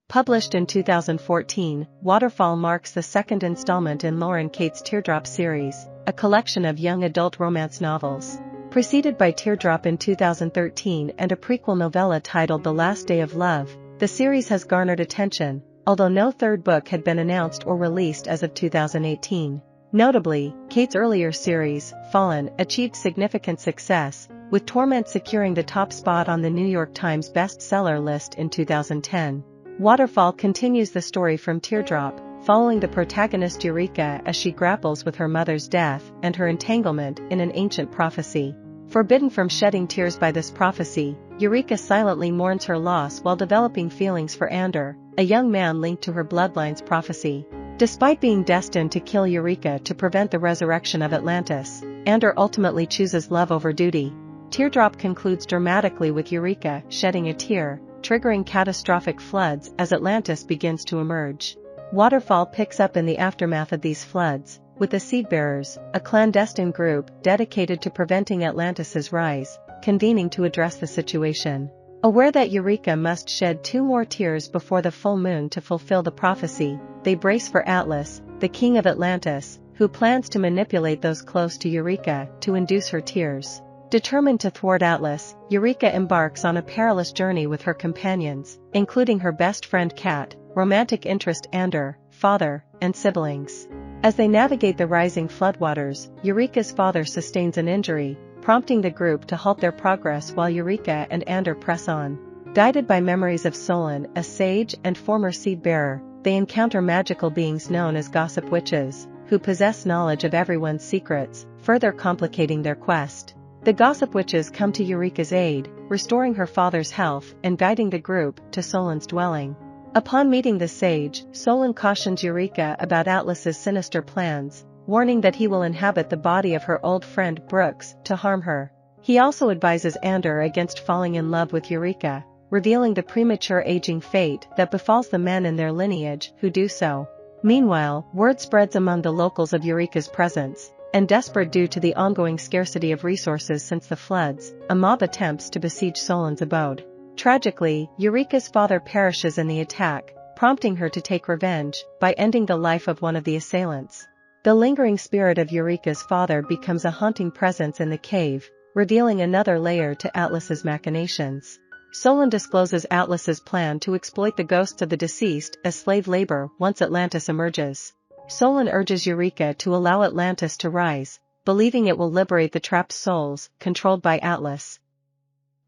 Published in 2014, Waterfall marks the second installment in Lauren Kate's Teardrop series, a collection of young adult romance novels. Preceded by Teardrop in 2013 and a prequel novella titled The Last Day of Love, the series has garnered attention, although no third book had been announced or released as of 2018. Notably, Kate's earlier series, Fallen, achieved significant success, with Torment securing the top spot on the New York Times bestseller list in 2010. Waterfall continues the story from Teardrop, following the protagonist Eureka as she grapples with her mother's death and her entanglement in an ancient prophecy. Forbidden from shedding tears by this prophecy, Eureka silently mourns her loss while developing feelings for Ander, a young man linked to her bloodline's prophecy. Despite being destined to kill Eureka to prevent the resurrection of Atlantis, Ander ultimately chooses love over duty. Teardrop concludes dramatically with Eureka shedding a tear, triggering catastrophic floods as Atlantis begins to emerge. Waterfall picks up in the aftermath of these floods, with the Seedbearers, a clandestine group dedicated to preventing Atlantis's rise, convening to address the situation. Aware that Eureka must shed 2 more tears before the full moon to fulfill the prophecy, they brace for Atlas, the king of Atlantis, who plans to manipulate those close to Eureka to induce her tears. Determined to thwart Atlas, Eureka embarks on a perilous journey with her companions, including her best friend Kat, romantic interest Ander, father, and siblings. As they navigate the rising floodwaters, Eureka's father sustains an injury, prompting the group to halt their progress while Eureka and Ander press on. Guided by memories of Solon, a sage and former seed-bearer, they encounter magical beings known as gossip witches, who possess knowledge of everyone's secrets, further complicating their quest. The gossip witches come to Eureka's aid, restoring her father's health and guiding the group to Solon's dwelling. Upon meeting the sage, Solon cautions Eureka about Atlas's sinister plans, warning that he will inhabit the body of her old friend Brooks to harm her. He also advises Ander against falling in love with Eureka, revealing the premature aging fate that befalls the men in their lineage who do so. Meanwhile, word spreads among the locals of Eureka's presence, and desperate due to the ongoing scarcity of resources since the floods, a mob attempts to besiege Solon's abode. Tragically, Eureka's father perishes in the attack, prompting her to take revenge by ending the life of one of the assailants. The lingering spirit of Eureka's father becomes a haunting presence in the cave, revealing another layer to Atlas's machinations. Solon discloses Atlas's plan to exploit the ghosts of the deceased as slave labor once Atlantis emerges. Solon urges Eureka to allow Atlantis to rise, believing it will liberate the trapped souls controlled by Atlas.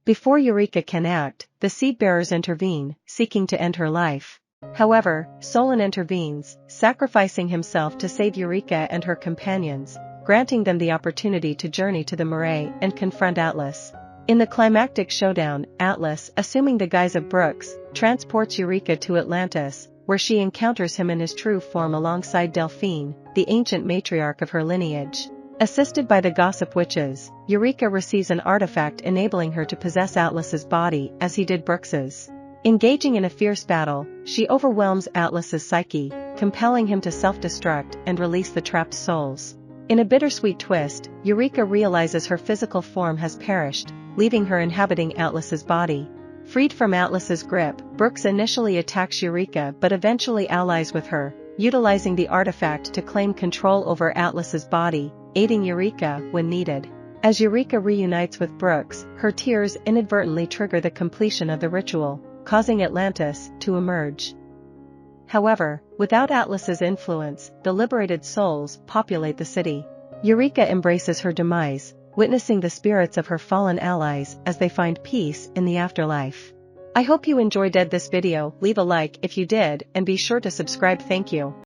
Before Eureka can act, the Seedbearers intervene, seeking to end her life. However, Solon intervenes, sacrificing himself to save Eureka and her companions, granting them the opportunity to journey to the Marae and confront Atlas. In the climactic showdown, Atlas, assuming the guise of Brooks, transports Eureka to Atlantis, where she encounters him in his true form alongside Delphine, the ancient matriarch of her lineage. Assisted by the gossip witches, Eureka receives an artifact enabling her to possess Atlas's body as he did Brooks's. Engaging in a fierce battle, she overwhelms Atlas's psyche, compelling him to self-destruct and release the trapped souls. In a bittersweet twist, Eureka realizes her physical form has perished, leaving her inhabiting Atlas's body. Freed from Atlas's grip, Brooks initially attacks Eureka but eventually allies with her, utilizing the artifact to claim control over Atlas's body, aiding Eureka when needed. As Eureka reunites with Brooks, her tears inadvertently trigger the completion of the ritual, causing Atlantis to emerge. However, without Atlas's influence, the liberated souls populate the city. Eureka embraces her demise, witnessing the spirits of her fallen allies as they find peace in the afterlife. I hope you enjoyed this video. Leave a like if you did and be sure to subscribe. Thank you.